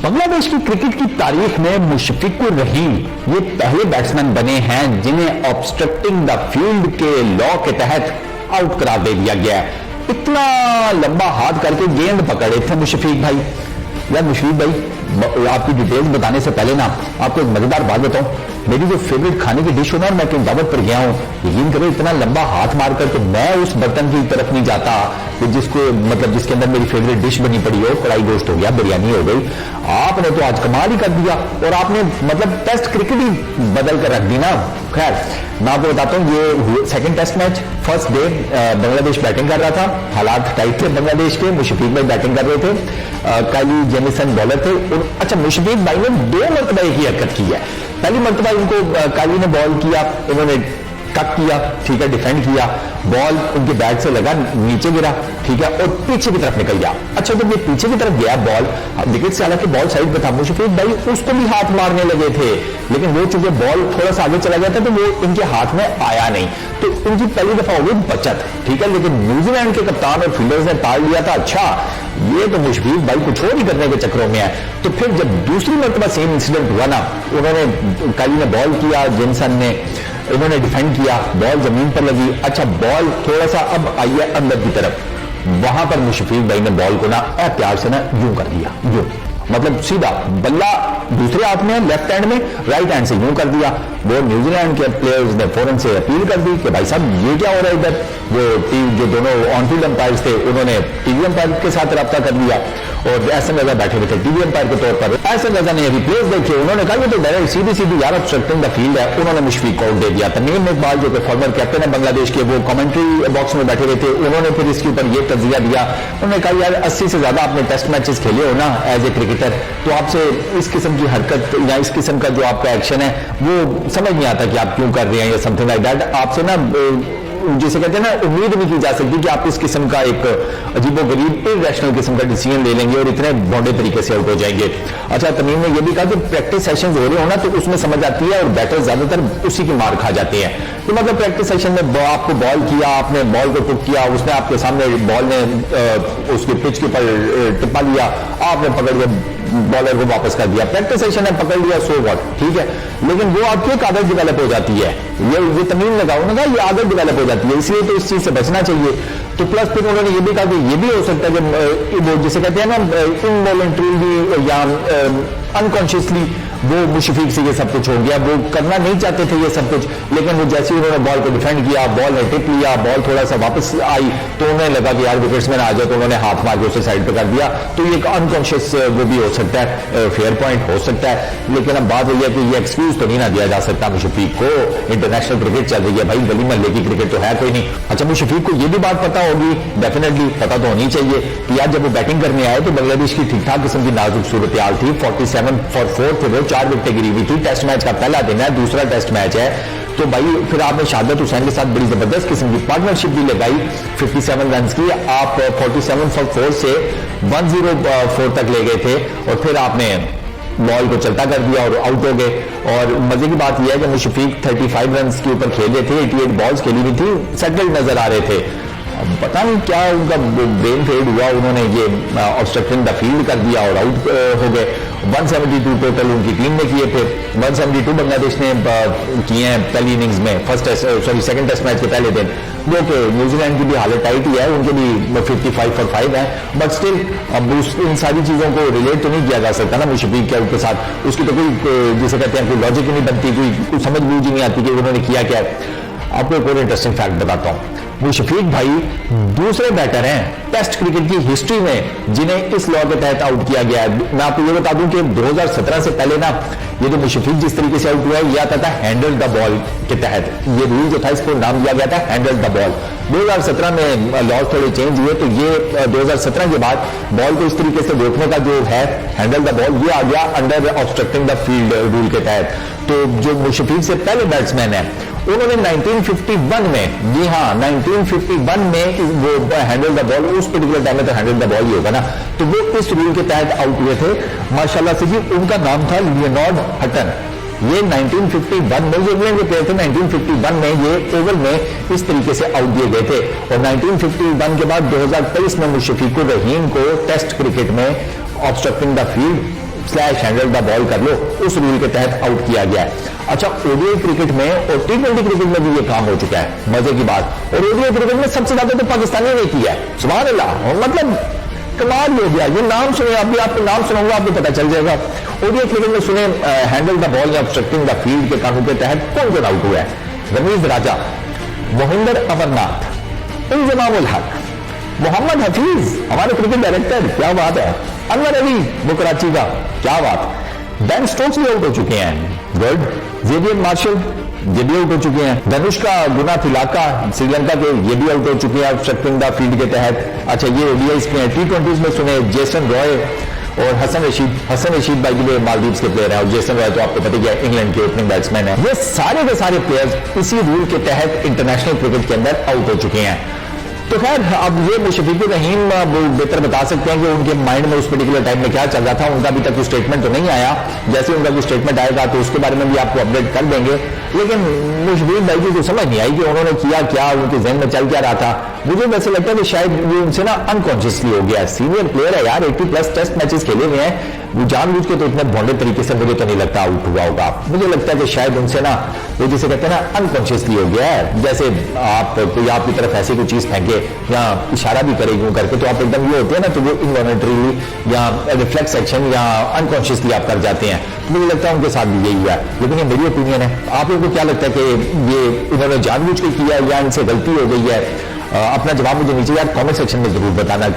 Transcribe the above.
बांग्लादेश की क्रिकेट की तारीख में मुशफिकुर रहीम ये पहले बैट्समैन बने हैं जिन्हें ऑब्स्ट्रक्टिंग द फील्ड के लॉ के तहत आउट करार दे दिया गया है। इतना लंबा हाथ करके गेंद पकड़े थे मुशफिक भाई। यार मुशफिक भाई, आपकी डिटेल्स बताने से पहले ना आपको एक मजेदार बात बताऊं। मेरी जो फेवरेट खाने की डिश हो ना, मैं कहीं दावत पर गया हूं, यकीन करो इतना लंबा हाथ मारकर तो मैं उस बर्तन की तरफ नहीं जाता कि जिसको मतलब जिसके अंदर मेरी फेवरेट डिश बनी पड़ी हो। कढ़ाई गोश्त हो गया, बिरयानी हो गई। आपने तो आज कमाल ही कर दिया और आपने मतलब टेस्ट क्रिकेट ही बदल कर रख दी ना। खैर मैं आपको बताता हूँ, ये second test match, first day Bangladesh batting कर रहा था। हालात टाइट थे बांग्लादेश के। मुशफिक भाई बैटिंग कर रहे थे, काली जेमिसन बॉलर थे। अच्छा, मुशफिक भाई ने 2 मरतबा एक ही हरकत की है। पहली मरतबा इनको काली ने बॉल किया, इन्होंने कट किया, ठीक है, डिफेंड किया, बॉल उनके बैट से लगा, नीचे गिरा, ठीक है, और पीछे की तरफ निकल गया। अच्छा, जब ये पीछे की तरफ गया बॉल, विकेट से हालांकि बॉल साइड पे था, मुशफिक भाई उसको भी हाथ मारने लगे थे, लेकिन वो चूंकि बॉल थोड़ा सा आगे चला गया था तो वो इनके हाथ में आया नहीं, तो इनकी पहली दफा हो गई बचत, ठीक है। लेकिन न्यूजीलैंड के कप्तान और फील्डर्स ने ताड़ लिया था, अच्छा ये तो मुशफिक भाई कुछ और ही करने के चक्करों में है। तो फिर जब दूसरी मरतबा सेम इंसिडेंट हुआ ना, उन्होंने काली ने बॉल किया, जेमसन ने, इन्होंने डिफेंड किया, बॉल जमीन पर लगी। अच्छा, बॉल थोड़ा सा अब आई है अंदर की तरफ, वहां पर मुशफिक भाई ने बॉल को ना प्यार से ना यूं कर दिया, यूं मतलब सीधा बल्ला दूसरे हाथ में, लेफ्ट हैंड में, राइट हैंड से यूं कर दिया। वो न्यूजीलैंड के प्लेयर्स ने फौरन से अपील कर दी कि भाई साहब ये क्या हो रहा है इधर। वो टीम जो दोनों ऑन फील्ड अंपायर्स थे उन्होंने टीवी अंपायर के साथ रब्ता कर लिया और एहसन रजा बैठे हुए थे टीवी अंपायर के तौर पर। एहसन रजा ने रिप्लेस देखे, उन्होंने कहा ये तो डायरेक्ट सीधी सीधी यार ऑब्स्ट्रक्टिंग द फील्ड है। उन्होंने मुशफिक को आउट दे दिया। तमीम इकबाल जो कि फॉर्मर कैप्टन है बांग्लादेश के, वो कमेंट्री बॉक्स में बैठे हुए थे, उन्होंने फिर इसके ऊपर ये तजिया दिया। उन्होंने कहा यार 80 से ज्यादा आपने टेस्ट मैचेस खेले हो ना एज ए क्रिकेटर, तो आपसे इस किस्म की हरकत या इस किस्म का जो आपका एक्शन है वो समझ नहीं आता कि आप क्यों कर रहे हैं या समथिंग लाइक दैट। आपसे ना जिसे कहते हैं ना उम्मीद नहीं की जा सकती कि आप इस किस्म का एक अजीबोगरीब इररेशनल किस्म का डिसीजन ले लेंगे और इतने बॉन्डे तरीके से आउट हो जाएंगे। अच्छा, तमीम ने यह भी कहा कि प्रैक्टिस सेशंस हो रहे हो ना तो उसमें समझ आती है और बैटर्स ज्यादातर उसी की मार खा जाते हैं। तो मतलब प्रैक्टिस सेशन में आपको बॉल किया, आपने बॉल को टुक किया, उसने आपके सामने बॉल ने उसके पिच के ऊपर टिप्पा लिया, आपने पकड़ के बॉलर को वापस कर दिया। प्रैक्टिस सेशन है, पकड़ लिया, सो व्हाट, ठीक है, लेकिन वो आपकी एक आदत डेवलप हो जाती है। ये तमीम लगाओ ना, ये आदत डेवलप हो जाती है, इसलिए तो इस चीज से बचना चाहिए। तो प्लस फिर उन्होंने ये भी कहा कि ये भी हो सकता है कि वो जिसे कहते हैं ना इनवॉलंटरीली या अनकॉन्शियसली वो मुशफिक से ये सब कुछ हो गया। वो करना नहीं चाहते थे ये सब कुछ, लेकिन वो जैसे ही उन्होंने बॉल को डिफेंड किया, बॉल ने टिप लिया, बॉल थोड़ा सा वापस आई तो उन्हें लगा कि यार विकेट्स में ना आ जाए, तो उन्होंने हाथ मार के उसे साइड पे कर दिया। तो ये एक अनकॉन्शियस वो भी हो सकता है, फेयर पॉइंट हो सकता है। लेकिन अब बात यह है कि ये एक्सक्यूज तो नहीं ना दिया जा सकता मुशफिक को। इंटरनेशनल क्रिकेट चल रही है भाई, गली महल्ले की क्रिकेट तो है कोई नहीं। अच्छा, मुशफिक को ये भी बात पता होगी, डेफिनेटली पता तो होनी चाहिए कि आज जब वो बैटिंग करने आए तो बांग्लादेश की ठीक ठाक किस्म की नाजुक सूरत हाल थी। 47 फॉर 4 थे वो, 4 विकेटें गिरी हुई थी। टेस्ट मैच का पहला दिन है, दूसरा टेस्ट मैच है, तो भाई फिर आपने शाहदत हुसैन के साथ बड़ी जबरदस्त किस्म की पार्टनरशिप भी लगाई। 57 रन की आप 47 फॉर 4 से 104 तक ले गए थे और फिर आपने बॉल को चलता कर दिया और आउट हो गए। और मजे की बात यह है कि मुशफिक 35 रन के ऊपर खेले थे, 88 बॉल्स खेली हुई थी, सेटल्ड नजर आ रहे थे। पता नहीं क्या उनका ब्रेन फेड हुआ, उन्होंने ये ऑब्स्ट्रक्टिंग द फील्ड कर दिया और आउट हो गए। 172 टोटल उनकी टीम ने किए थे, 172 बांग्लादेश ने किए हैं पहली इनिंग्स में, सेकंड टेस्ट मैच के पहले दिन। जो कि न्यूजीलैंड की भी हालत टाइट ही है, उनके भी 55 फॉर 5 है, बट स्टिल अब इन सारी चीजों को रिलेट तो नहीं किया जा सकता ना मुशफिक के आउट के साथ। उसकी तो कोई जिसे कहते हैं कोई लॉजिक ही नहीं बनती, कोई समझ बूझ ही नहीं आती कि उन्होंने किया क्या। आपको एक और इंटरेस्टिंग फैक्ट बताता हूं, मुशफिक भाई दूसरे बैटर हैं टेस्ट क्रिकेट की हिस्ट्री में जिन्हें इस लॉ के तहत आउट किया गया है। मैं आपको ये बता दूं कि 2017 से पहले ना ये तो मुशफिक जिस तरीके से आउट हुआ है, यह आता था हैंडल द बॉल के तहत। ये रूल जो था इसको नाम दिया गया था हैंडल द बॉल। 2017 में लॉज थोड़े चेंज हुए, तो ये 2017 के बाद बॉल को इस तरीके से रोकने का जो है हैंडल द बॉल, ये आ गया under obstructing the field rule के तहत। तो जो मुशफिक से पहले बैट्समैन है उन्होंने 1951 में, जी हाँ 1951 में वो हैंडल द बॉल, उस पर्टिकुलर टाइम में तो हैंडल द बॉल ही होगा ना, तो वो इस रूल के तहत आउट हुए थे। माशाल्लाह से जी, उनका नाम था लियोनार्ड हटन। ये 1951 में, ये इंग्लैंड के प्लेयर थे, 1951 में ये ओवल में इस तरीके से आउट दिए गए थे। और 1951 के बाद 2023 में मुशफिकुर रहीम को टेस्ट क्रिकेट में obstructing the field slash handle the ball कर लो, उस रूल के तहत आउट किया गया है। अच्छा, ओडीआई क्रिकेट में और टी20 क्रिकेट में भी ये काम हो चुका है, मजे की बात। और ओडीआई क्रिकेट में सबसे ज्यादा तो पाकिस्तानी ने किया है, सुभान अल्लाह, मतलब कमाल हो गया। ये नाम सुने, अभी आपको नाम सुनाऊंगा, आपको पता चल जाएगा। ओडीआई क्रिकेट में सुने हैंडल द बॉल या ऑब्स्ट्रक्टिंग द फील्ड के कानून के तहत कौन कौन आउट हुआ है? रमीज राजा, मोहिंदर अमरनाथ, इंजमाम उल हक, मोहम्मद हफीज, हमारे क्रिकेट डायरेक्टर, क्या बात है, अनवर अली वो कराची का, क्या बात, बेन स्टोक्स भी आउट हो चुके हैं, गुड, जेवियर मार्शल ये भी आउट हो चुके हैं, धनुष्का गुना तिलाका श्रीलंका के, ये भी आउट हो चुके हैं ऑब्स्ट्रक्टिंग द फील्ड के तहत। अच्छा, ये ओडीआईस में, टी20 में सुने जेसन रॉय और हसन रशीद भाई के मालदीव्स के प्लेयर हैं, और जेसन रॉय तो आपको पता ही है इंग्लैंड के ओपनिंग बैट्समैन है। ये सारे के सारे प्लेयर्स इसी रूल के तहत इंटरनेशनल क्रिकेट के अंदर आउट हो चुके हैं। तो खैर, अब ये मुशफिकुर रहीम बेहतर बता सकते हैं कि उनके माइंड में उस पर्टिकुलर टाइम में क्या चल रहा था। उनका अभी तक कोई स्टेटमेंट तो नहीं आया, जैसे उनका कोई स्टेटमेंट आएगा तो उसके बारे में भी आपको अपडेट कर देंगे। लेकिन मुशफिक भाई की तो समझ नहीं आई कि उन्होंने किया क्या, उनके जहन में चल क्या रहा था। मुझे वैसे लगता है कि शायद ये उनसे ना अनकॉन्शियसली हो गया। सीनियर प्लेयर है यार, 80+ टेस्ट मैचेस खेले हुए हैं, वो जानबूझ के तो इतने भोंडे तरीके से मुझे तो नहीं लगता आउट हुआ होगा। मुझे लगता है कि शायद उनसे ना, वो जिसे कहते हैं ना अनकॉन्शियसली हो गया है। जैसे आप कोई आपकी तरफ ऐसी कोई चीज फेंके या इशारा भी करे यूं करके, तो आप एकदम ये होते हैं ना, तो वो इनवॉलंटरीली या रिफ्लेक्स एक्शन या अनकॉन्शियसली आप कर जाते हैं। तो मुझे लगता है उनके साथ भी यही हुआ है, लेकिन ये मेरी ओपिनियन है। आप लोगों को क्या लगता है कि ये इन्होंने जानबूझ के किया या इनसे गलती हो गई है? अपना जवाब मुझे नीचे यार कमेंट सेक्शन में जरूर बताना।